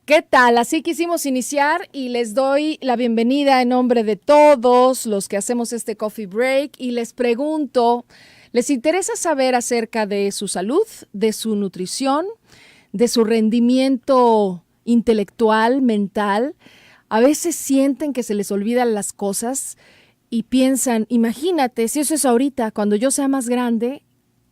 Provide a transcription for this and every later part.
¿Qué tal? Así quisimos iniciar y les doy la bienvenida en nombre de todos los que hacemos este coffee break y les pregunto, ¿les interesa saber acerca de su salud, de su nutrición, de su rendimiento intelectual, mental? A veces sienten que se les olvidan las cosas y piensan, imagínate, si eso es ahorita, cuando yo sea más grande,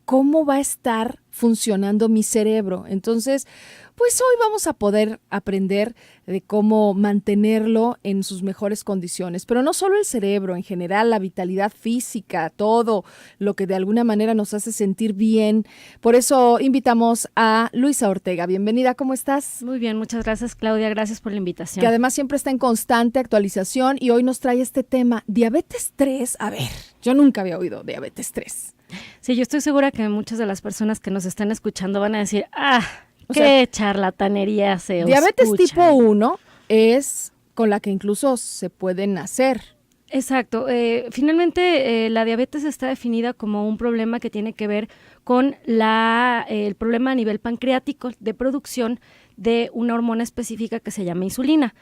¿cómo va a estar funcionando mi cerebro? Entonces, pues hoy vamos a poder aprender de cómo mantenerlo en sus mejores condiciones, pero no solo el cerebro, en general la vitalidad física, todo lo que de alguna manera nos hace sentir bien. Por eso invitamos a Luisa Ortega. Bienvenida, ¿cómo estás? Muy bien, muchas gracias, Claudia, gracias por la Que invitación. además siempre está en constante actualización y hoy nos trae este tema, diabetes 3. A ver, yo nunca había oído diabetes 3. Sí, yo estoy segura que muchas de las personas que nos están escuchando van a decir, O qué charlatanería se diabetes escucha. tipo 1 es con la que incluso se puede nacer. Exacto. Finalmente, la diabetes está definida como un problema que tiene que ver con el problema a nivel pancreático de producción de una hormona específica que se llama insulina.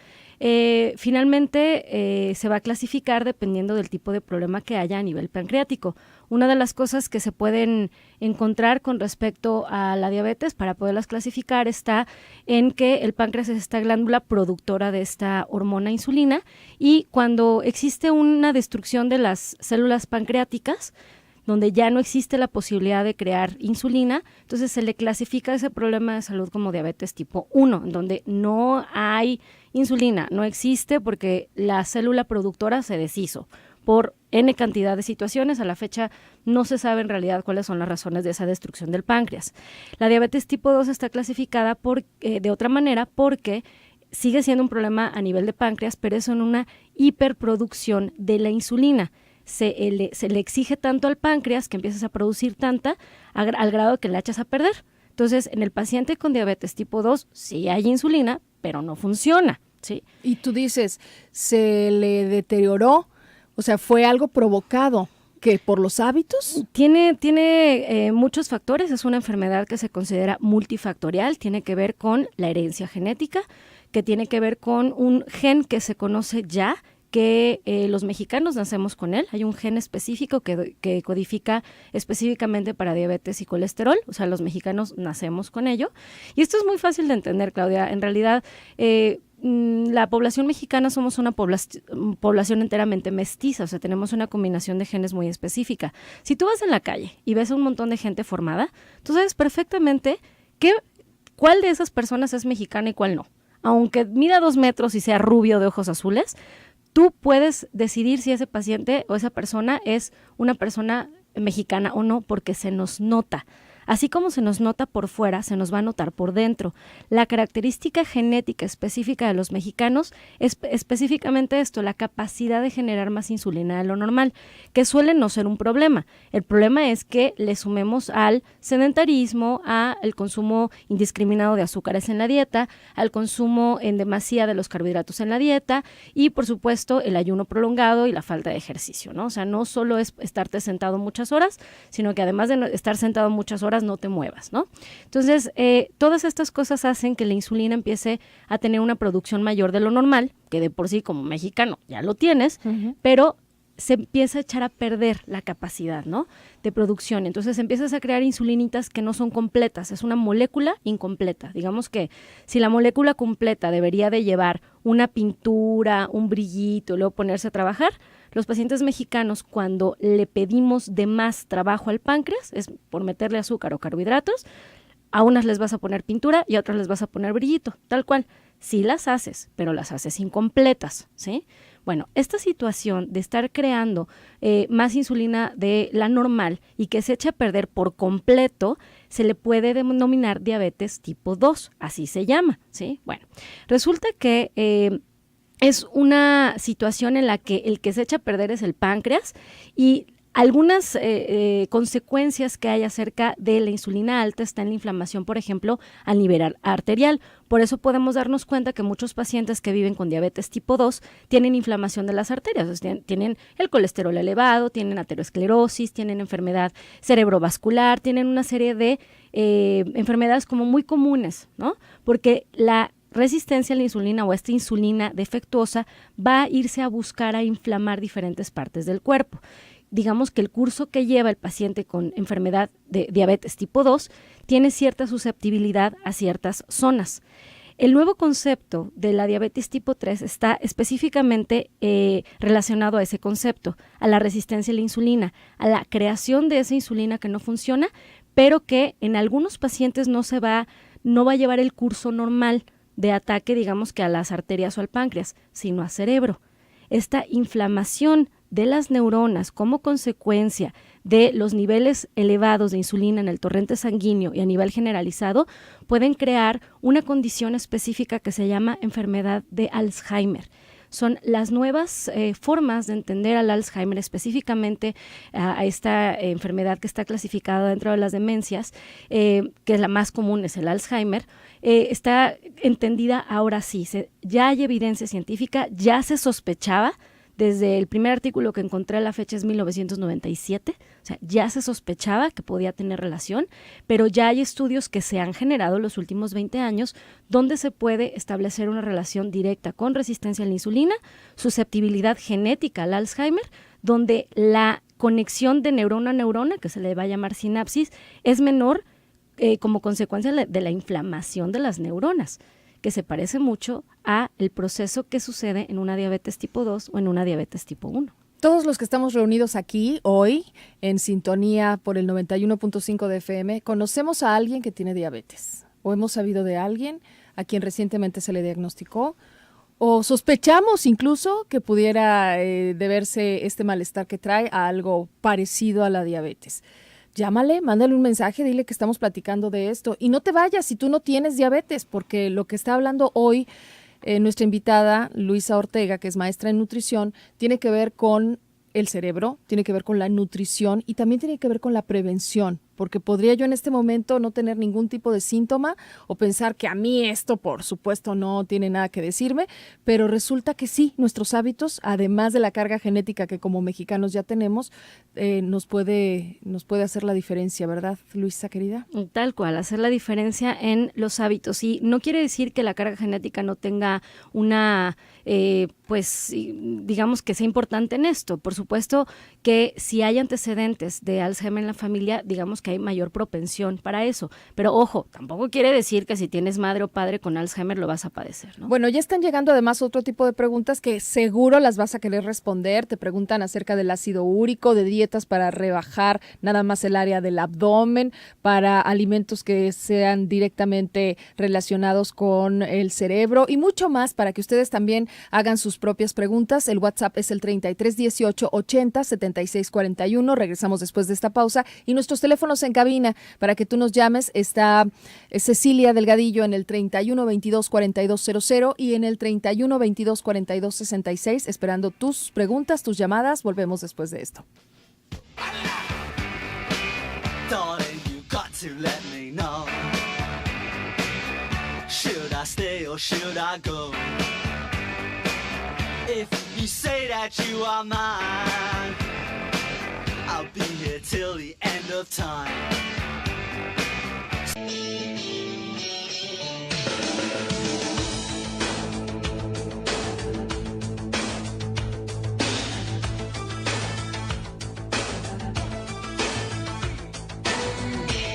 Finalmente, se va a clasificar dependiendo del tipo de problema que haya a nivel pancreático. Una de las cosas que se pueden encontrar con respecto a la diabetes para poderlas clasificar está en que el páncreas es esta glándula productora de esta hormona insulina y cuando existe una destrucción de las células pancreáticas, donde ya no existe la posibilidad de crear insulina, entonces se le clasifica ese problema de salud como diabetes tipo 1, en donde no hay insulina, no existe porque la célula productora se deshizo por N cantidad de situaciones. A la fecha no se sabe en realidad cuáles son las razones de esa destrucción del páncreas. La diabetes tipo 2 está clasificada de otra manera porque sigue siendo un problema a nivel de páncreas, pero es en una hiperproducción de la insulina. Se le exige tanto al páncreas que empiezas a producir tanta al grado que la echas a perder. Entonces, en el paciente con diabetes tipo 2 sí hay insulina, pero no funciona, ¿sí? Y tú dices, se le deterioró, o sea, fue algo provocado, ¿que por los hábitos? Tiene muchos factores, es una enfermedad que se considera multifactorial, tiene que ver con la herencia genética, que tiene que ver con un gen que se conoce ya, que los mexicanos nacemos con él. Hay un gen específico que codifica específicamente para diabetes y colesterol, o sea, los mexicanos nacemos con ello. Y esto es muy fácil de entender, Claudia. En realidad, la población mexicana somos una población enteramente mestiza, o sea, tenemos una combinación de genes muy específica. Si tú vas en la calle y ves a un montón de gente formada, tú sabes perfectamente cuál de esas personas es mexicana y cuál no. Aunque mida 2 metros y sea rubio de ojos azules, tú puedes decidir si ese paciente o esa persona es una persona mexicana o no, porque se nos nota. Así como se nos nota por fuera, se nos va a notar por dentro. La característica genética específica de los mexicanos es específicamente esto, la capacidad de generar más insulina de lo normal, que suele no ser un problema. El problema es que le sumemos al sedentarismo, al consumo indiscriminado de azúcares en la dieta, al consumo en demasía de los carbohidratos en la dieta y, por supuesto, el ayuno prolongado y la falta de ejercicio, ¿no? O sea, no solo es estarte sentado muchas horas, sino que además de estar sentado muchas horas, no te muevas, ¿no? Entonces, todas estas cosas hacen que la insulina empiece a tener una producción mayor de lo normal, que de por sí como mexicano ya lo tienes, pero se empieza a echar a perder la capacidad, ¿no?, de producción. Entonces empiezas a crear insulinitas que no son completas, es una molécula incompleta. Digamos que si la molécula completa debería de llevar una pintura, un brillito, y luego ponerse a trabajar, los pacientes mexicanos, cuando le pedimos de más trabajo al páncreas, es por meterle azúcar o carbohidratos, a unas les vas a poner pintura y a otras les vas a poner brillito, tal cual. Sí las haces, pero las haces incompletas, ¿sí? Bueno, esta situación de estar creando más insulina de la normal y que se eche a perder por completo, se le puede denominar diabetes tipo 2, así se llama, ¿sí? Bueno, resulta que es una situación en la que el que se echa a perder es el páncreas y algunas consecuencias que hay acerca de la insulina alta está en la inflamación, por ejemplo, a nivel arterial. Por eso podemos darnos cuenta que muchos pacientes que viven con diabetes tipo 2 tienen inflamación de las arterias, o sea, tienen el colesterol elevado, tienen aterosclerosis, tienen enfermedad cerebrovascular, tienen una serie de enfermedades como muy comunes, ¿no? Porque la resistencia a la insulina o esta insulina defectuosa va a irse a buscar a inflamar diferentes partes del cuerpo. Digamos que el curso que lleva el paciente con enfermedad de diabetes tipo 2 tiene cierta susceptibilidad a ciertas zonas. El nuevo concepto de la diabetes tipo 3 está específicamente relacionado a ese concepto, a la resistencia a la insulina, a la creación de esa insulina que no funciona, pero que en algunos pacientes no va a llevar el curso normal de ataque, digamos que a las arterias o al páncreas, sino a cerebro. Esta inflamación de las neuronas como consecuencia de los niveles elevados de insulina en el torrente sanguíneo y a nivel generalizado pueden crear una condición específica que se llama enfermedad de Alzheimer. Son las nuevas formas de entender al Alzheimer, específicamente a esta enfermedad que está clasificada dentro de las demencias, que es la más común, es el Alzheimer. Está entendida ahora sí, ya hay evidencia científica, ya se sospechaba. Desde el primer artículo que encontré a la fecha es 1997, o sea, ya se sospechaba que podía tener relación, pero ya hay estudios que se han generado en los últimos 20 años donde se puede establecer una relación directa con resistencia a la insulina, susceptibilidad genética al Alzheimer, donde la conexión de neurona a neurona, que se le va a llamar sinapsis, es menor como consecuencia de la inflamación de las neuronas, que se parece mucho a el proceso que sucede en una diabetes tipo 2 o en una diabetes tipo 1. Todos los que estamos reunidos aquí hoy en sintonía por el 91.5 de FM, conocemos a alguien que tiene diabetes o hemos sabido de alguien a quien recientemente se le diagnosticó o sospechamos incluso que pudiera deberse este malestar que trae a algo parecido a la diabetes. Llámale, mándale un mensaje, dile que estamos platicando de esto y no te vayas si tú no tienes diabetes, porque lo que está hablando hoy nuestra invitada Luisa Ortega, que es maestra en nutrición, tiene que ver con el cerebro, tiene que ver con la nutrición y también tiene que ver con la prevención, porque podría yo en este momento no tener ningún tipo de síntoma o pensar que a mí esto, por supuesto, no tiene nada que decirme, pero resulta que sí, nuestros hábitos, además de la carga genética que como mexicanos ya tenemos, nos puede hacer la diferencia, ¿verdad, Luisa, querida? Tal cual, hacer la diferencia en los hábitos. Y no quiere decir que la carga genética no tenga una, pues, digamos que sea importante en esto. Por supuesto que si hay antecedentes de Alzheimer en la familia, digamos que hay mayor propensión para eso. Pero ojo, tampoco quiere decir que si tienes madre o padre con Alzheimer lo vas a padecer, ¿no? Bueno, ya están llegando además otro tipo de preguntas que seguro las vas a querer responder. Te preguntan acerca del ácido úrico, de dietas para rebajar nada más el área del abdomen, para alimentos que sean directamente relacionados con el cerebro y mucho más para que ustedes también hagan sus propias preguntas. El WhatsApp es el 33 18 80 76 41. Regresamos después de esta pausa y nuestros teléfonos en cabina para que tú nos llames. Está Cecilia Delgadillo en el 31 22 42 00 y en el 31 22 42 66 esperando tus preguntas, tus llamadas. Volvemos después de esto. Darling, you got to let me know. Should I stay or should I go? If you say that you are mine, I'll be here till the end of time.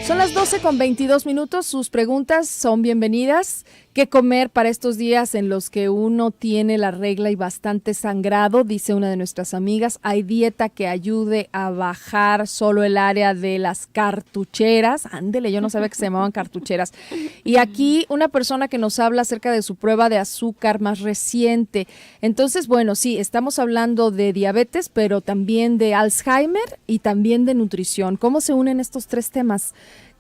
Son las 12:22. Sus preguntas son bienvenidas. ¿Qué comer para estos días en los que uno tiene la regla y bastante sangrado? Dice una de nuestras amigas. ¿Hay dieta que ayude a bajar solo el área de las cartucheras? Ándele, yo no sabía que se llamaban cartucheras. Y aquí una persona que nos habla acerca de su prueba de azúcar más reciente. Entonces, bueno, sí, estamos hablando de diabetes, pero también de Alzheimer y también de nutrición. ¿Cómo se unen estos tres temas,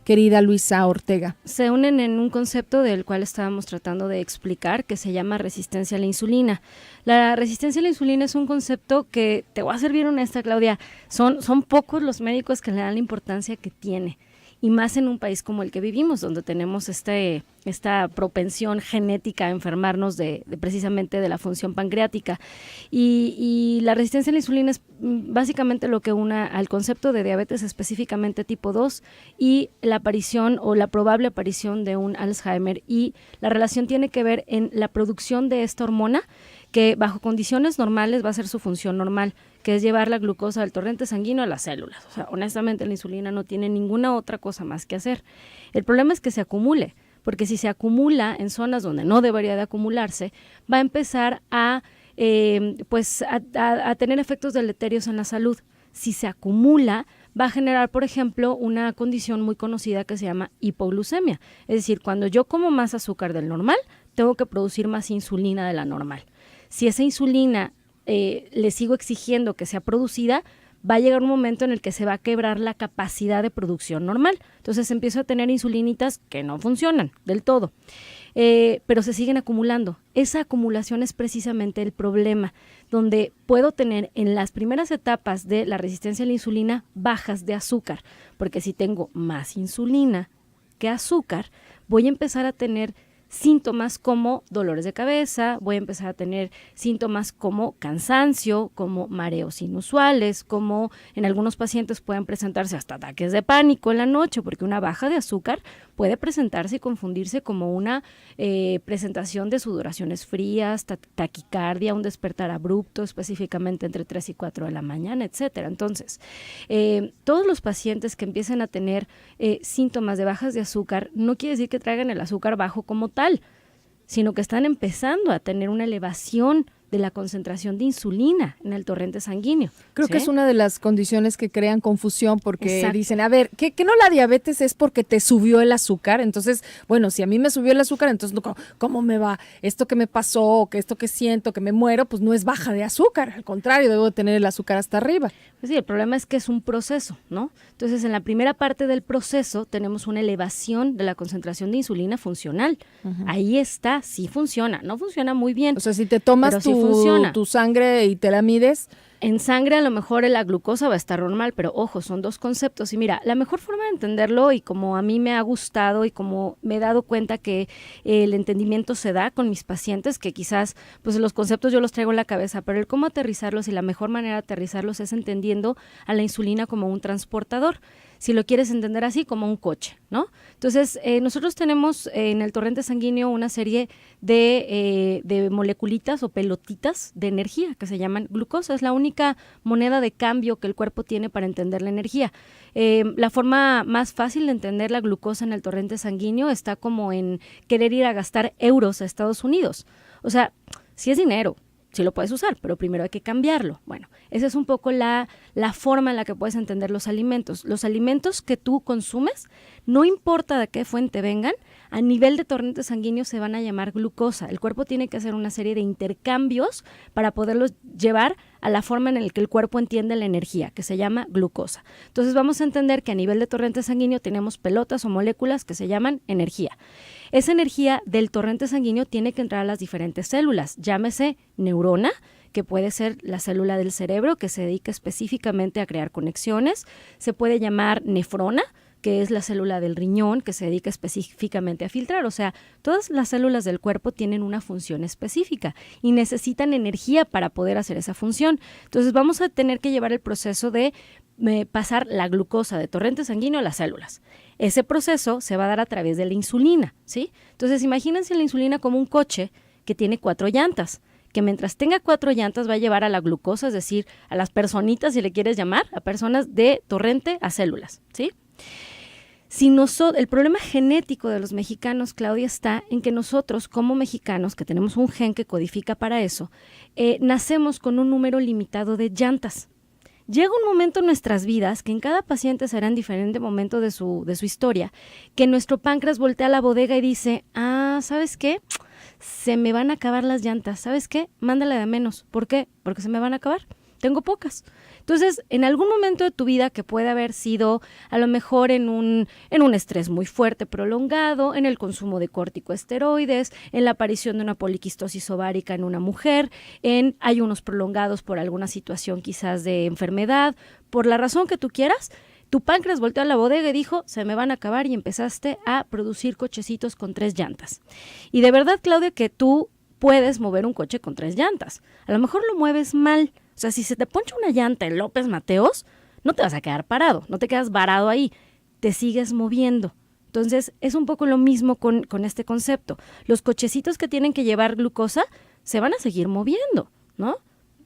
querida Luisa Ortega? Se unen en un concepto del cual estábamos tratando de explicar que se llama resistencia a la insulina. La resistencia a la insulina es un concepto que, te voy a ser bien honesta, Claudia, son pocos los médicos que le dan la importancia que tiene. y más en un país como el que vivimos, donde tenemos esta propensión genética a enfermarnos de precisamente de la función pancreática. Y la resistencia a la insulina es básicamente lo que une al concepto de diabetes específicamente tipo 2 y la aparición o la probable aparición de un Alzheimer. Y la relación tiene que ver en la producción de esta hormona, que bajo condiciones normales va a ser su función normal, que es llevar la glucosa del torrente sanguíneo a las células. O sea, honestamente la insulina no tiene ninguna otra cosa más que hacer. El problema es que se acumule, porque si se acumula en zonas donde no debería de acumularse, va a empezar a tener efectos deleterios en la salud. Si se acumula, va a generar, por ejemplo, una condición muy conocida que se llama hipoglucemia. Es decir, cuando yo como más azúcar del normal, tengo que producir más insulina de la normal. Si esa insulina le sigo exigiendo que sea producida, va a llegar un momento en el que se va a quebrar la capacidad de producción normal. Entonces empiezo a tener insulinitas que no funcionan del todo, pero se siguen acumulando. Esa acumulación es precisamente el problema, donde puedo tener en las primeras etapas de la resistencia a la insulina bajas de azúcar, porque si tengo más insulina que azúcar, voy a empezar a tener síntomas como dolores de cabeza, voy a empezar a tener síntomas como cansancio, como mareos inusuales, como en algunos pacientes pueden presentarse hasta ataques de pánico en la noche, porque una baja de azúcar puede presentarse y confundirse como una presentación de sudoraciones frías, taquicardia, un despertar abrupto, específicamente entre 3 y 4 de la mañana, etcétera. Entonces, todos los pacientes que empiecen a tener síntomas de bajas de azúcar, no quiere decir que traigan el azúcar bajo como tal, sino que están empezando a tener una elevación de la concentración de insulina en el torrente sanguíneo. Creo ¿sí? que es una de las condiciones que crean confusión porque Exacto. dicen, a ver, ¿que no la diabetes es porque te subió el azúcar? Entonces, bueno, si a mí me subió el azúcar, entonces, ¿cómo me va? Esto que me pasó, que esto que siento, que me muero, pues no es baja de azúcar, al contrario, debo de tener el azúcar hasta arriba. Pues sí, el problema es que es un proceso, ¿no? Entonces, en la primera parte del proceso tenemos una elevación de la concentración de insulina funcional. Uh-huh. Ahí está, sí funciona, no funciona muy bien. O sea, si te tomas tu sangre y te la mides. En sangre a lo mejor la glucosa va a estar normal, pero ojo, son dos conceptos. Y mira, la mejor forma de entenderlo y como a mí me ha gustado y como me he dado cuenta que el entendimiento se da con mis pacientes, que quizás pues los conceptos yo los traigo en la cabeza, pero el cómo aterrizarlos y la mejor manera de aterrizarlos es entendiendo a la insulina como un transportador. Si lo quieres entender así, como un coche, ¿no? Entonces, nosotros tenemos en el torrente sanguíneo una serie de moleculitas o pelotitas de energía que se llaman glucosa. Es la única moneda de cambio que el cuerpo tiene para entender la energía. La forma más fácil de entender la glucosa en el torrente sanguíneo está como en querer ir a gastar euros a Estados Unidos. O sea, si es dinero, sí lo puedes usar, pero primero hay que cambiarlo. Bueno, esa es un poco la forma en la que puedes entender los alimentos. Los alimentos que tú consumes, no importa de qué fuente vengan, a nivel de torrente sanguíneo se van a llamar glucosa. El cuerpo tiene que hacer una serie de intercambios para poderlos llevar a la forma en la que el cuerpo entiende la energía, que se llama glucosa. Entonces vamos a entender que a nivel de torrente sanguíneo tenemos pelotas o moléculas que se llaman energía. Esa energía del torrente sanguíneo tiene que entrar a las diferentes células, llámese neurona, que puede ser la célula del cerebro que se dedica específicamente a crear conexiones, se puede llamar nefrona, que es la célula del riñón que se dedica específicamente a filtrar. O sea, todas las células del cuerpo tienen una función específica y necesitan energía para poder hacer esa función. Entonces vamos a tener que llevar el proceso de pasar la glucosa de torrente sanguíneo a las células. Ese proceso se va a dar a través de la insulina, ¿sí? Entonces imagínense la insulina como un coche que tiene 4 llantas, que mientras tenga 4 llantas va a llevar a la glucosa, es decir, a las personitas, si le quieres llamar, a personas de torrente a células, ¿sí? El problema genético de los mexicanos, Claudia, está en que nosotros como mexicanos, que tenemos un gen que codifica para eso, nacemos con un número limitado de llantas. Llega un momento en nuestras vidas, que en cada paciente será en diferente momento de su historia, que nuestro páncreas voltea a la bodega y dice, ¿sabes qué? Se me van a acabar las llantas, ¿sabes qué? Mándale de menos. ¿Por qué? Porque se me van a acabar. Tengo pocas. Entonces, en algún momento de tu vida que puede haber sido a lo mejor en un estrés muy fuerte, prolongado, en el consumo de corticosteroides, en la aparición de una poliquistosis ovárica en una mujer, en ayunos prolongados por alguna situación quizás de enfermedad, por la razón que tú quieras, Tu páncreas volteó a la bodega y dijo, se me van a acabar, y empezaste a producir cochecitos con 3 llantas. Y de verdad, Claudia, que tú puedes mover un coche con 3 llantas. A lo mejor lo mueves mal. O sea, si se te poncha una llanta en López Mateos, no te vas a quedar parado, no te quedas varado ahí, te sigues moviendo. Entonces, es un poco lo mismo con este concepto. Los cochecitos que tienen que llevar glucosa se van a seguir moviendo, ¿no?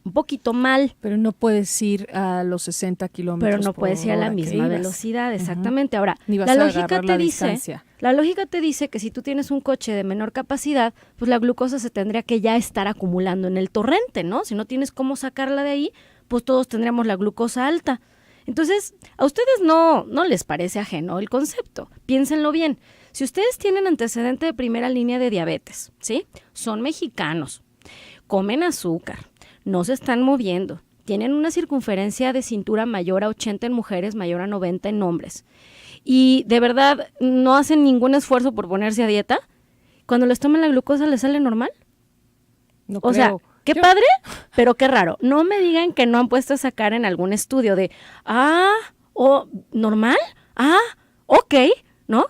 Un poquito mal. Pero no puedes ir a los 60 kilómetros Pero no por puedes ir a la hora que misma ibas. velocidad, exactamente. Ahora, Ni vas la a lógica agarrar te la dice, distancia. la lógica te dice que si tú tienes un coche de menor capacidad, pues la glucosa se tendría que ya estar acumulando en el torrente, ¿no? Si no tienes cómo sacarla de ahí, pues todos tendríamos la glucosa alta. Entonces, a ustedes no les parece ajeno el concepto. Piénsenlo bien. Si ustedes tienen antecedente de primera línea de diabetes, ¿sí? Son mexicanos, comen azúcar, no se están moviendo, tienen una circunferencia de cintura mayor a 80 en mujeres, mayor a 90 en hombres, y de verdad no hacen ningún esfuerzo por ponerse a dieta, cuando les tomen la glucosa les sale normal. No O sea, creo. qué padre, pero qué raro. No me digan que no han puesto a sacar en algún estudio de, normal, ok, ¿no?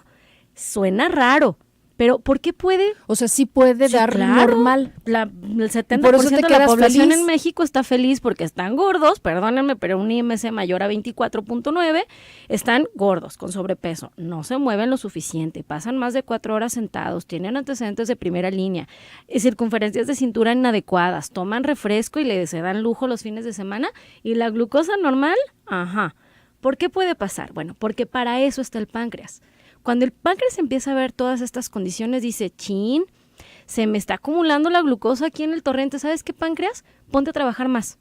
Suena raro, pero ¿por qué puede? O sea, sí puede Sí, dar claro. normal. El 70% Por eso te de la quedas población feliz. en México está feliz porque están gordos, perdónenme, pero un IMC mayor a 24.9, están gordos, con sobrepeso, no se mueven lo suficiente, pasan más de 4 horas sentados, tienen antecedentes de primera línea, circunferencias de cintura inadecuadas, toman refresco y se dan lujo los fines de semana, y la glucosa normal, ¿Por qué puede pasar? Bueno, porque para eso está el páncreas. Cuando el páncreas empieza a ver todas estas condiciones, dice, chin, se me está acumulando la glucosa aquí en el torrente. ¿Sabes qué, páncreas? Ponte a trabajar más.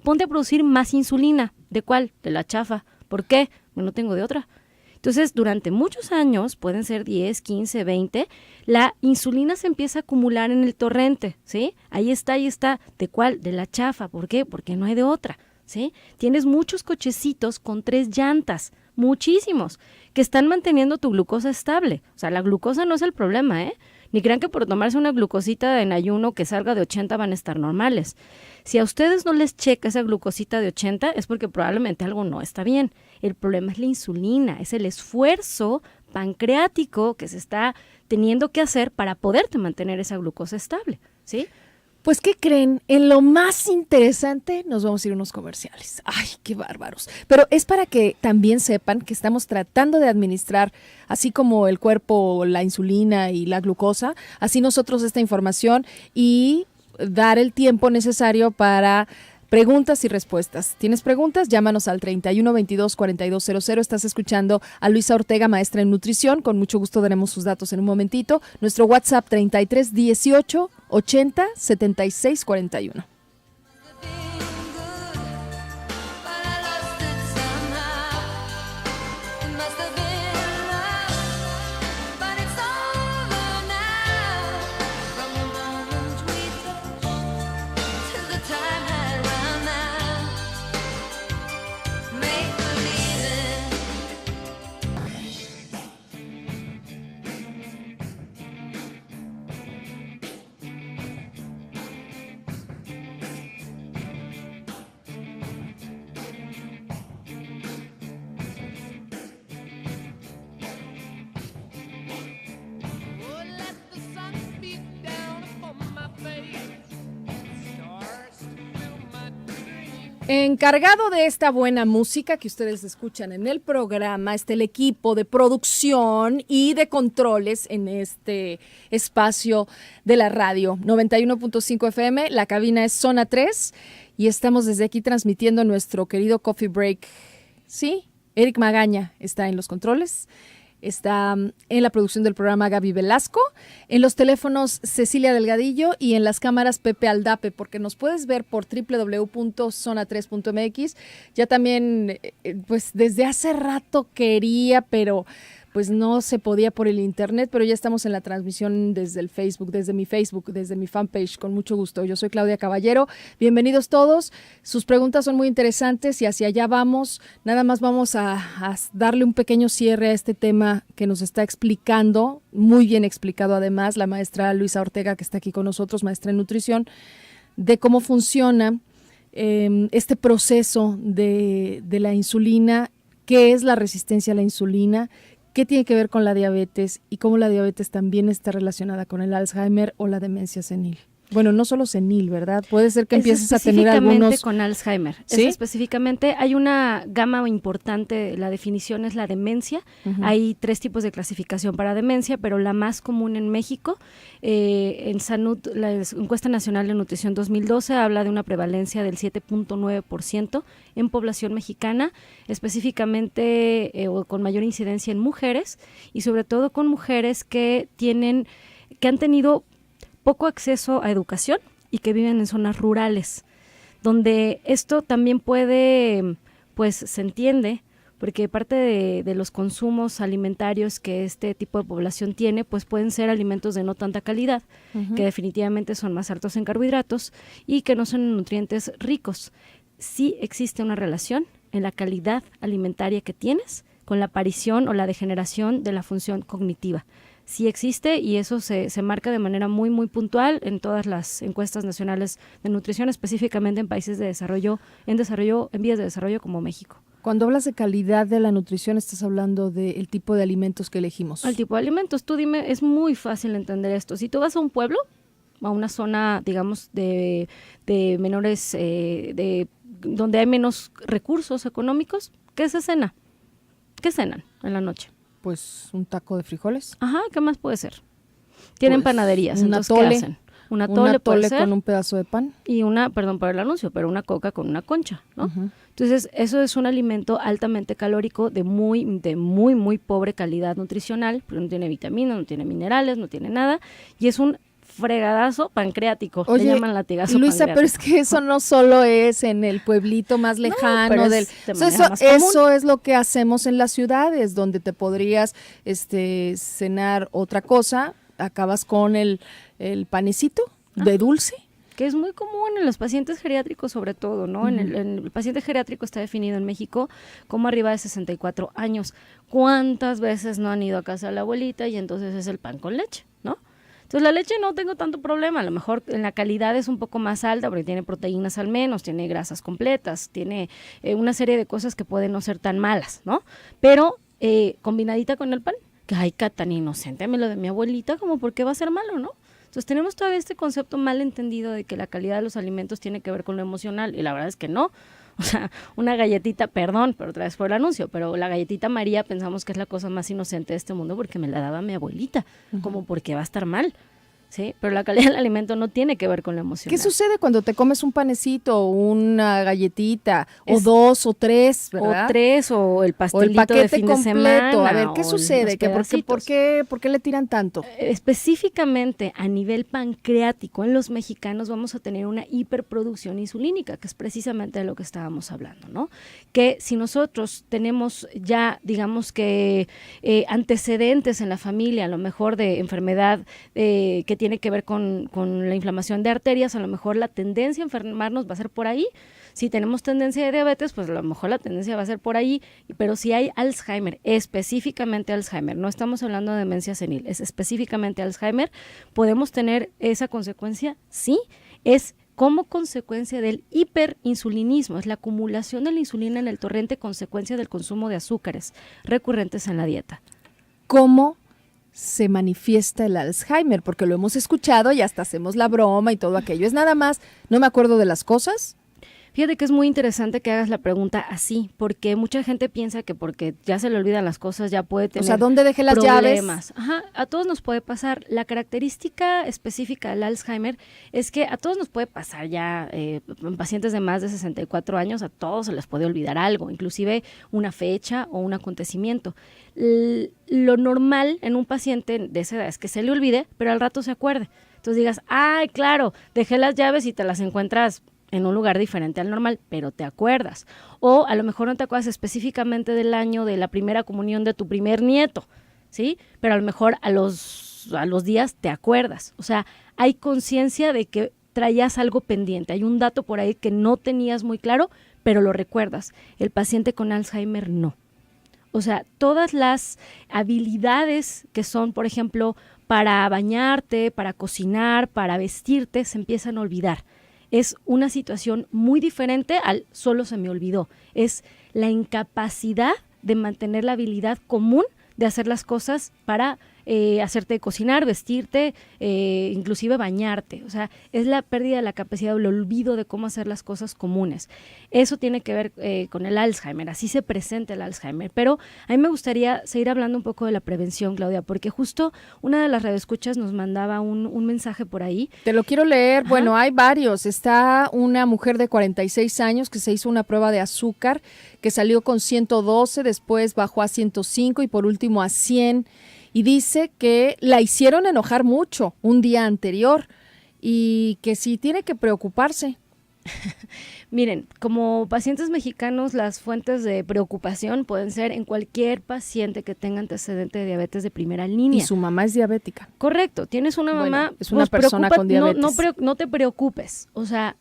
Ponte a producir más insulina. ¿De cuál? De la chafa. ¿Por qué? No tengo de otra. Entonces, durante muchos años, pueden ser 10, 15, 20, la insulina se empieza a acumular en el torrente, ¿sí? Ahí está. ¿De cuál? De la chafa. ¿Por qué? Porque no hay de otra, ¿sí? Tienes muchos cochecitos con 3 llantas, muchísimos, que están manteniendo tu glucosa estable. O sea, la glucosa no es el problema, ¿eh? Ni crean que por tomarse una glucosita en ayuno que salga de 80 van a estar normales. Si a ustedes no les checa esa glucosita de 80 es porque probablemente algo no está bien. El problema es la insulina, es el esfuerzo pancreático que se está teniendo que hacer para poderte mantener esa glucosa estable, ¿sí? Pues, ¿qué creen? En lo más interesante nos vamos a ir a unos comerciales. ¡Ay, qué bárbaros! Pero es para que también sepan que estamos tratando de administrar, así como el cuerpo, la insulina y la glucosa, así nosotros esta información y dar el tiempo necesario para preguntas y respuestas. ¿Tienes preguntas? Llámanos al 31 22 42 00. Estás escuchando a Luisa Ortega, maestra en nutrición. Con mucho gusto daremos sus datos en un momentito. Nuestro WhatsApp 33 18 80 76 41. Encargado de esta buena música que ustedes escuchan en el programa está el equipo de producción y de controles en este espacio de la radio 91.5 FM. La cabina es Zona 3 y estamos desde aquí transmitiendo nuestro querido Coffee Break. Sí, Eric Magaña está en los controles. Está en la producción del programa Gaby Velasco, en los teléfonos Cecilia Delgadillo y en las cámaras Pepe Aldape, porque nos puedes ver por www.zona3.mx. Ya también, pues desde hace rato quería, pero pues no se podía por el internet, pero ya estamos en la transmisión desde el Facebook, desde mi fanpage, con mucho gusto. Yo soy Claudia Caballero, bienvenidos todos. Sus preguntas son muy interesantes y hacia allá vamos. Nada más vamos a darle un pequeño cierre a este tema que nos está explicando, muy bien explicado además, la maestra Luisa Ortega, que está aquí con nosotros, maestra en nutrición, de cómo funciona este proceso de la insulina, qué es la resistencia a la insulina, qué tiene que ver con la diabetes y cómo la diabetes también está relacionada con el Alzheimer o la demencia senil. Bueno, no solo senil, ¿verdad? Puede ser que empieces a tener algunos... con Alzheimer. ¿Sí? Específicamente hay una gama importante, la definición es la demencia. Hay 3 tipos de clasificación para demencia, pero la más común en México, en SANUT, la Encuesta Nacional de Nutrición 2012, habla de una prevalencia del 7.9% en población mexicana, específicamente o con mayor incidencia en mujeres y sobre todo con mujeres que han tenido poco acceso a educación y que viven en zonas rurales, donde esto también puede, pues se entiende, porque parte de los consumos alimentarios que este tipo de población tiene, pues pueden ser alimentos de no tanta calidad, que definitivamente son más altos en carbohidratos y que no son en nutrientes ricos. Sí existe una relación en la calidad alimentaria que tienes con la aparición o la degeneración de la función cognitiva. Sí existe y eso se marca de manera muy, muy puntual en todas las encuestas nacionales de nutrición, específicamente en países de desarrollo, en vías de desarrollo como México. Cuando hablas de calidad de la nutrición, estás hablando del tipo de alimentos que elegimos. El tipo de alimentos, tú dime, es muy fácil entender esto. Si tú vas a un pueblo, a una zona, digamos, de menores, donde hay menos recursos económicos, ¿qué se cena? ¿Qué cenan en la noche? Pues un taco de frijoles. Ajá, ¿qué más puede ser? Tienen Pues, panaderías, un entonces atole, ¿qué hacen? Un atole puede ser, con un pedazo de pan. y perdón por el anuncio, pero una coca con una concha, ¿no? Uh-huh. Entonces, eso es un alimento altamente calórico de muy, muy pobre calidad nutricional, porque no tiene vitaminas, no tiene minerales, no tiene nada, y es un fregadazo pancreático. Oye, le llaman latigazo Luisa, pancreático. pero es que eso no solo es en el pueblito más lejano pero del... es de O sea, manera más común. eso es lo que hacemos en las ciudades, donde te podrías cenar otra cosa, acabas con el panecito de dulce. Que es muy común en los pacientes geriátricos sobre todo, ¿no? En el paciente geriátrico está definido en México como arriba de 64 años. ¿Cuántas veces no han ido a casa de la abuelita y entonces es el pan con leche, ¿no? Entonces la leche no tengo tanto problema, a lo mejor en la calidad es un poco más alta porque tiene proteínas al menos, tiene grasas completas, tiene una serie de cosas que pueden no ser tan malas, ¿no? Pero combinadita con el pan, que ay, tan inocente, me lo de mi abuelita, como por qué va a ser malo, ¿no? Entonces tenemos todavía este concepto mal entendido de que la calidad de los alimentos tiene que ver con lo emocional y la verdad es que no. O sea, una galletita, perdón, pero otra vez fue el anuncio, pero la galletita María pensamos que es la cosa más inocente de este mundo porque me la daba mi abuelita, como porque va a estar mal, ¿sí? Pero la calidad del alimento no tiene que ver con la emoción. ¿Qué sucede cuando te comes un panecito o una galletita o 2 o 3, ¿verdad? O 3 o el O el pastelito paquete de fin completo. de semana. A ver, ¿qué o sucede? los ¿Por qué le tiran tanto? Específicamente a nivel pancreático, en los mexicanos vamos a tener una hiperproducción insulínica, que es precisamente de lo que estábamos hablando, ¿no? Que si nosotros tenemos ya, digamos que antecedentes en la familia, a lo mejor de enfermedad que tiene que ver con la inflamación de arterias, a lo mejor la tendencia a enfermarnos va a ser por ahí. Si tenemos tendencia de diabetes, pues a lo mejor la tendencia va a ser por ahí, pero si hay Alzheimer, específicamente Alzheimer, no estamos hablando de demencia senil, es específicamente Alzheimer, ¿podemos tener esa consecuencia? Sí, es como consecuencia del hiperinsulinismo, es la acumulación de la insulina en el torrente consecuencia del consumo de azúcares recurrentes en la dieta. ¿Cómo se manifiesta el Alzheimer? Porque lo hemos escuchado y hasta hacemos la broma y todo aquello. Es nada más, no me acuerdo de las cosas. Fíjate que es muy interesante que hagas la pregunta así, porque mucha gente piensa que porque ya se le olvidan las cosas ya puede tener O sea, ¿dónde dejé las problemas. llaves? Ajá, a todos nos puede pasar. La característica específica del Alzheimer es que a todos nos puede pasar ya, en pacientes de más de 64 años, a todos se les puede olvidar algo, inclusive una fecha o un acontecimiento. Lo normal en un paciente de esa edad es que se le olvide, pero al rato se acuerde. Entonces digas, ay, claro, dejé las llaves y te las encuentras en un lugar diferente al normal, pero te acuerdas. O a lo mejor no te acuerdas específicamente del año de la primera comunión de tu primer nieto, ¿sí? Pero a lo mejor a los días te acuerdas. O sea, hay conciencia de que traías algo pendiente. Hay un dato por ahí que no tenías muy claro, pero lo recuerdas. El paciente con Alzheimer no. O sea, todas las habilidades que son, por ejemplo, para bañarte, para cocinar, para vestirte, se empiezan a olvidar. Es una situación muy diferente al solo se me olvidó. Es la incapacidad de mantener la habilidad común de hacer las cosas para hacerte cocinar, vestirte, inclusive bañarte. O sea, es la pérdida de la capacidad o el olvido de cómo hacer las cosas comunes. Eso tiene que ver con el Alzheimer, así se presenta el Alzheimer. Pero a mí me gustaría seguir hablando un poco de la prevención, Claudia, porque justo una de las radioescuchas nos mandaba un mensaje por ahí. Te lo quiero leer. Ajá. Bueno, hay varios. Está una mujer de 46 años que se hizo una prueba de azúcar, que salió con 112, después bajó a 105 y por último a 100. Y dice que la hicieron enojar mucho un día anterior y que sí tiene que preocuparse. Miren, como pacientes mexicanos, las fuentes de preocupación pueden ser en cualquier paciente que tenga antecedente de diabetes de primera línea. Y su mamá es diabética. Correcto, tienes una mamá. Es una persona con diabetes. No te preocupes, o sea,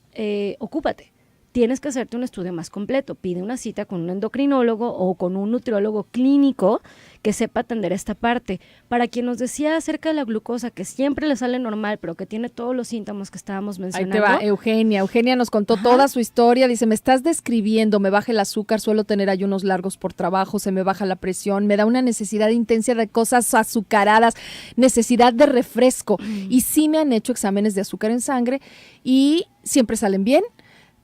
ocúpate. Tienes que hacerte un estudio más completo. Pide una cita con un endocrinólogo o con un nutriólogo clínico que sepa atender esta parte. Para quien nos decía acerca de la glucosa, que siempre le sale normal, pero que tiene todos los síntomas que estábamos mencionando. Ahí te va, Eugenia. Eugenia nos contó toda su historia. Dice, me estás describiendo, me baja el azúcar, suelo tener ayunos largos por trabajo, se me baja la presión, me da una necesidad intensa de cosas azucaradas, necesidad de refresco. Y sí me han hecho exámenes de azúcar en sangre y siempre salen bien.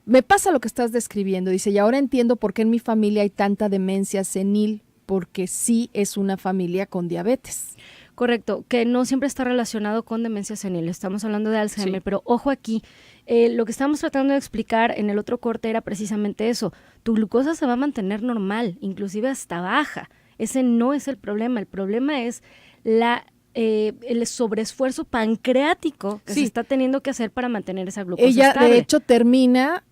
Me pasa lo que estás describiendo, dice, y ahora entiendo por qué en mi familia hay tanta demencia senil, porque sí es una familia con diabetes. Correcto, que no siempre está relacionado con demencia senil, estamos hablando de Alzheimer, sí. Pero ojo aquí, lo que estamos tratando de explicar en el otro corte era precisamente eso, tu glucosa se va a mantener normal, inclusive hasta baja, ese no es el problema es el sobreesfuerzo pancreático que se está teniendo que hacer para mantener esa glucosa estable. De hecho, termina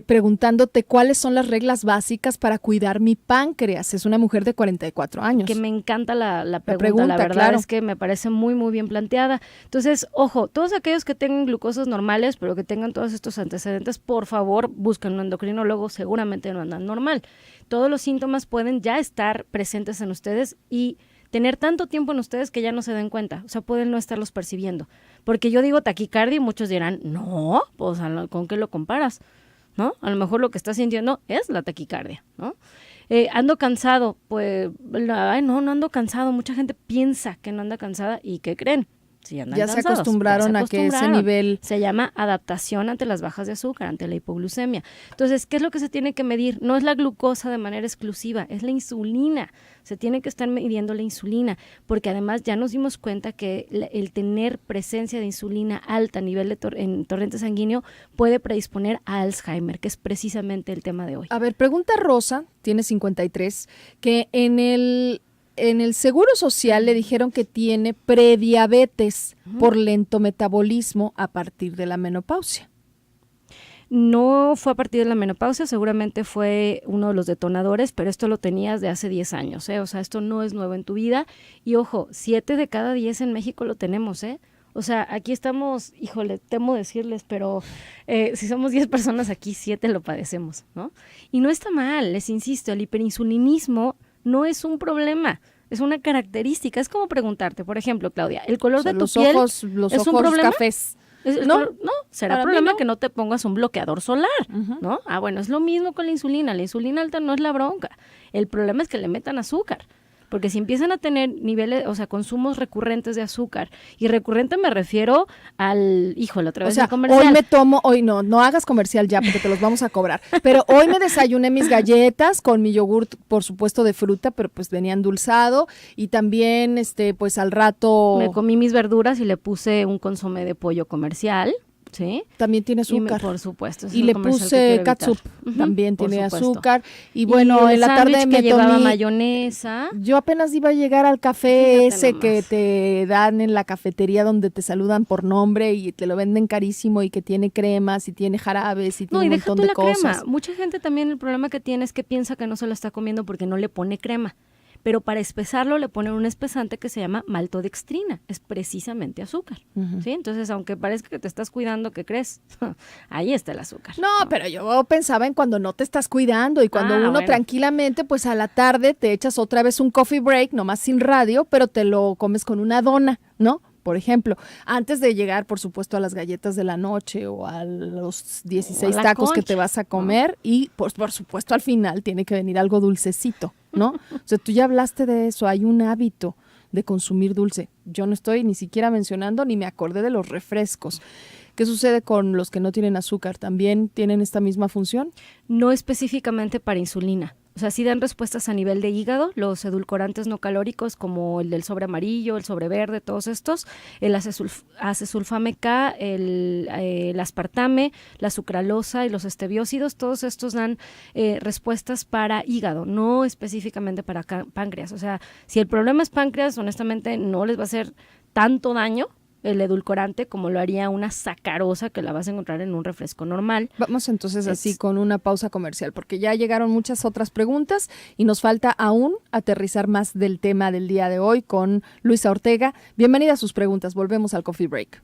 preguntándote cuáles son las reglas básicas para cuidar mi páncreas. Es una mujer de 44 años. Que me encanta la pregunta, la verdad claro. Es que me parece muy, muy bien planteada. Entonces, ojo, todos aquellos que tengan glucosas normales, pero que tengan todos estos antecedentes, por favor, busquen un endocrinólogo, seguramente no andan normal. Todos los síntomas pueden ya estar presentes en ustedes y tener tanto tiempo en ustedes que ya no se den cuenta, o sea, pueden no estarlos percibiendo. Porque yo digo taquicardia y muchos dirán, no, pues ¿con qué lo comparas? ¿No? A lo mejor lo que estás sintiendo es la taquicardia, ¿no? Ando cansado, pues, no ando cansado. Mucha gente piensa que no anda cansada y ¿qué creen? Sí, andan cansados, se acostumbraron a que ese nivel... Se llama adaptación ante las bajas de azúcar, ante la hipoglucemia. Entonces, ¿qué es lo que se tiene que medir? No es la glucosa de manera exclusiva, es la insulina. Se tiene que estar midiendo la insulina, porque además ya nos dimos cuenta que el tener presencia de insulina alta a nivel en torrente sanguíneo puede predisponer a Alzheimer, que es precisamente el tema de hoy. A ver, pregunta Rosa, tiene 53, que en el Seguro Social le dijeron que tiene prediabetes por lento metabolismo a partir de la menopausia. No fue a partir de la menopausia, seguramente fue uno de los detonadores, pero esto lo tenías de hace 10 años, O sea, esto no es nuevo en tu vida. Y ojo, 7 de cada 10 en México lo tenemos, O sea, aquí estamos, híjole, temo decirles, pero si somos 10 personas aquí, 7 lo padecemos, ¿no? Y no está mal, les insisto, el hiperinsulinismo no es un problema, es una característica. Es como preguntarte, por ejemplo, Claudia, ¿el color de tu piel los es un ojos problema? Cafés. No, será problema que no te pongas un bloqueador solar, ¿no? Ah, bueno, es lo mismo con la insulina alta no es la bronca, el problema es que le metan azúcar. Porque si empiezan a tener niveles, o sea, consumos recurrentes de azúcar, y recurrente me refiero al, híjole, otra vez o sea, el comercial. Hoy no hagas comercial ya porque te los vamos a cobrar, pero hoy me desayuné mis galletas con mi yogurt, por supuesto de fruta, pero pues venía endulzado, y también, pues al rato... Me comí mis verduras y le puse un consomé de pollo comercial. ¿Sí? También tiene azúcar. Por supuesto. Y le puse catsup, también tiene azúcar. Y bueno, en la tarde me llevaba mayonesa. Yo apenas iba a llegar al café que te dan en la cafetería donde te saludan por nombre y te lo venden carísimo y que tiene cremas y tiene jarabes y tiene un montón de cosas. Crema. Mucha gente también el problema que tiene es que piensa que no se la está comiendo porque no le pone crema. Pero para espesarlo le ponen un espesante que se llama maltodextrina, es precisamente azúcar, ¿sí? Entonces, aunque parezca que te estás cuidando, ¿qué crees? Ahí está el azúcar. No, pero yo pensaba en cuando no te estás cuidando y cuando uno tranquilamente, pues a la tarde te echas otra vez un coffee break, nomás sin radio, pero te lo comes con una dona, ¿no? Por ejemplo, antes de llegar, por supuesto, a las galletas de la noche o a los 16 tacos que te vas a comer y, por supuesto, al final tiene que venir algo dulcecito. ¿no? O sea, tú ya hablaste de eso, hay un hábito de consumir dulce. Yo no estoy ni siquiera mencionando ni me acordé de los refrescos. ¿Qué sucede con los que no tienen azúcar? ¿También tienen esta misma función? No específicamente para insulina. O sea, sí dan respuestas a nivel de hígado, los edulcorantes no calóricos como el del sobre amarillo, el sobre verde, todos estos, el acesulfame K, el aspartame, la sucralosa y los estebiósidos, todos estos dan respuestas para hígado, no específicamente para páncreas. O sea, si el problema es páncreas, honestamente no les va a hacer tanto daño el edulcorante como lo haría una sacarosa que la vas a encontrar en un refresco normal. Vamos entonces así con una pausa comercial, porque ya llegaron muchas otras preguntas y nos falta aún aterrizar más del tema del día de hoy con Luisa Ortega. Bienvenida a sus preguntas, volvemos al Coffee Break.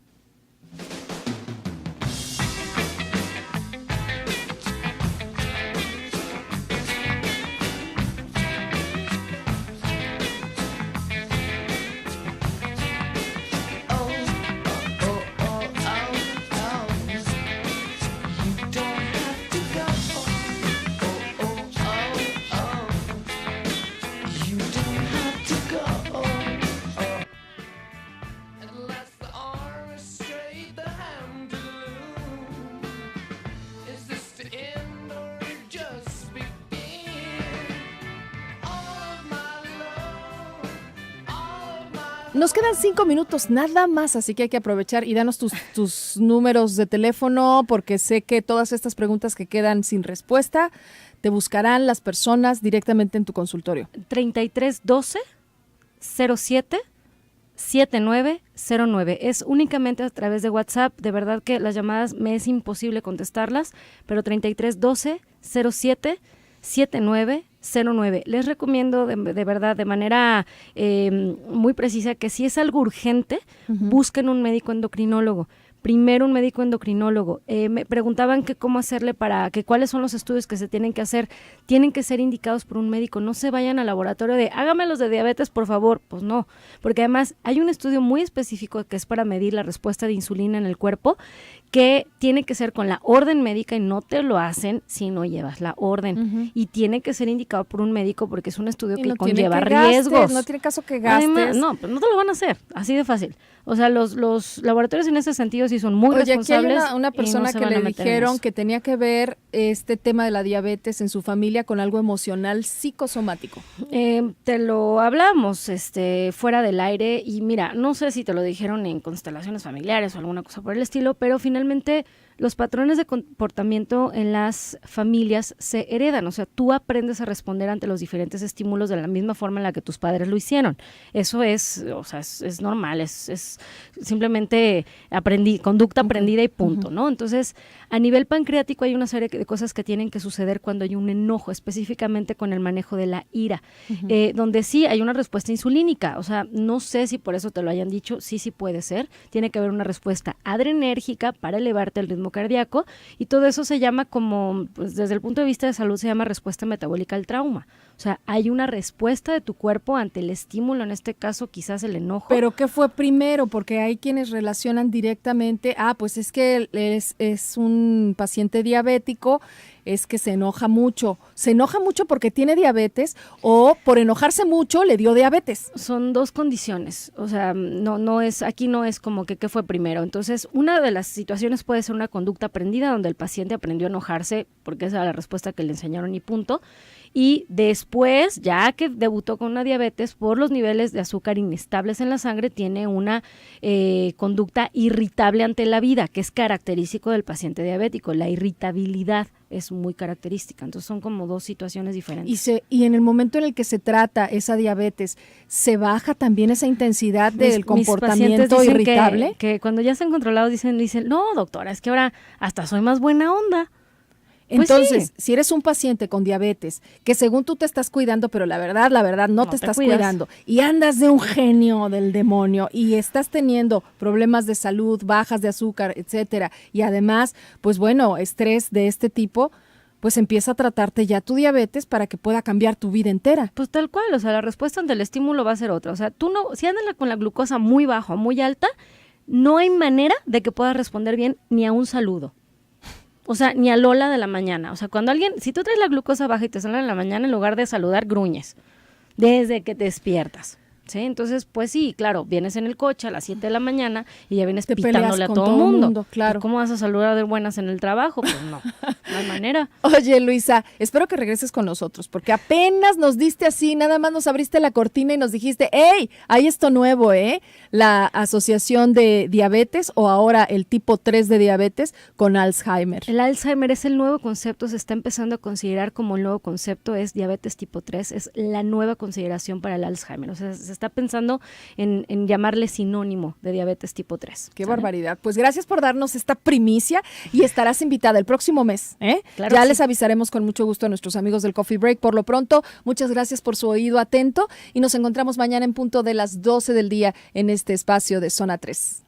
Nos quedan 5 minutos nada más, así que hay que aprovechar y danos tus números de teléfono, porque sé que todas estas preguntas que quedan sin respuesta te buscarán las personas directamente en tu consultorio. 3312 07 7909. Es únicamente a través de WhatsApp. De verdad que las llamadas me es imposible contestarlas, pero 3312 07 7909. Les recomiendo de verdad, de manera muy precisa, que si es algo urgente, busquen un médico endocrinólogo. Primero un médico endocrinólogo. Me preguntaban que cómo hacerle que cuáles son los estudios que se tienen que hacer. Tienen que ser indicados por un médico. No se vayan al laboratorio de hágame los de diabetes, por favor. Pues no, porque además hay un estudio muy específico que es para medir la respuesta de insulina en el cuerpo, que tiene que ser con la orden médica y no te lo hacen si no llevas la orden. Y tiene que ser indicado por un médico porque es un estudio que conlleva riesgos. No tiene caso que gastes. Además, no, pues no te lo van a hacer, así de fácil. O sea, los laboratorios en ese sentido sí son muy responsables. Aquí hay una persona que le dijeron que tenía que ver este tema de la diabetes en su familia con algo emocional psicosomático. Te lo hablamos fuera del aire y mira, no sé si te lo dijeron en constelaciones familiares o alguna cosa por el estilo, pero finalmente los patrones de comportamiento en las familias se heredan, o sea, tú aprendes a responder ante los diferentes estímulos de la misma forma en la que tus padres lo hicieron. Eso es, o sea, es normal, es simplemente conducta aprendida y punto, ¿no? Entonces, a nivel pancreático hay una serie de cosas que tienen que suceder cuando hay un enojo, específicamente con el manejo de la ira, donde sí hay una respuesta insulínica, o sea, no sé si por eso te lo hayan dicho, sí puede ser, tiene que haber una respuesta adrenérgica para elevarte el ritmo cardíaco, y todo eso se llama como, pues desde el punto de vista de salud se llama respuesta metabólica al trauma. O sea, hay una respuesta de tu cuerpo ante el estímulo, en este caso quizás el enojo. ¿Pero qué fue primero? Porque hay quienes relacionan directamente, pues es que es un paciente diabético, es que se enoja mucho porque tiene diabetes o por enojarse mucho le dio diabetes. Son dos condiciones, o sea, aquí no es como que qué fue primero. Entonces, una de las situaciones puede ser una conducta aprendida donde el paciente aprendió a enojarse porque esa era la respuesta que le enseñaron y punto. Y después, ya que debutó con una diabetes, por los niveles de azúcar inestables en la sangre, tiene una conducta irritable ante la vida, que es característico del paciente diabético. La irritabilidad es muy característica. Entonces son como dos situaciones diferentes. Y en el momento en el que se trata esa diabetes, ¿se baja también esa intensidad del comportamiento irritable? Que cuando ya están controlados dicen, no, doctora, es que ahora hasta soy más buena onda. Entonces, sí. Si eres un paciente con diabetes, que según tú te estás cuidando, pero la verdad, no te estás cuidando, y andas de un genio del demonio, y estás teniendo problemas de salud, bajas de azúcar, etcétera, y además, pues bueno, estrés de este tipo, pues empieza a tratarte ya tu diabetes para que pueda cambiar tu vida entera. Pues tal cual, o sea, la respuesta ante el estímulo va a ser otra. O sea, si andas con la glucosa muy baja o muy alta, no hay manera de que puedas responder bien ni a un saludo. O sea, ni a Lola de la mañana. O sea, cuando alguien, si tú traes la glucosa baja y te salen en la mañana, en lugar de saludar, gruñes desde que te despiertas. ¿Sí? Entonces, pues sí, claro, vienes en el coche a las 7 de la mañana y ya vienes Te pitándole peleas a con todo el mundo. claro. ¿Cómo vas a saludar de buenas en el trabajo? Pues no hay manera. Oye, Luisa, espero que regreses con nosotros, porque apenas nos diste así, nada más nos abriste la cortina y nos dijiste, ¡hey! Hay esto nuevo, la Asociación de Diabetes, o ahora el tipo 3 de diabetes con Alzheimer. El Alzheimer es el nuevo concepto, se está empezando a considerar como el nuevo concepto, es diabetes tipo 3, es la nueva consideración para el Alzheimer. O sea, se está pensando en llamarle sinónimo de diabetes tipo 3. Qué ¿sale? barbaridad. Pues gracias por darnos esta primicia y estarás invitada el próximo mes. Claro ya que les sí. avisaremos con mucho gusto a nuestros amigos del Coffee Break. Por lo pronto, muchas gracias por su oído atento y nos encontramos mañana en punto de las 12 del día en este espacio de Zona 3.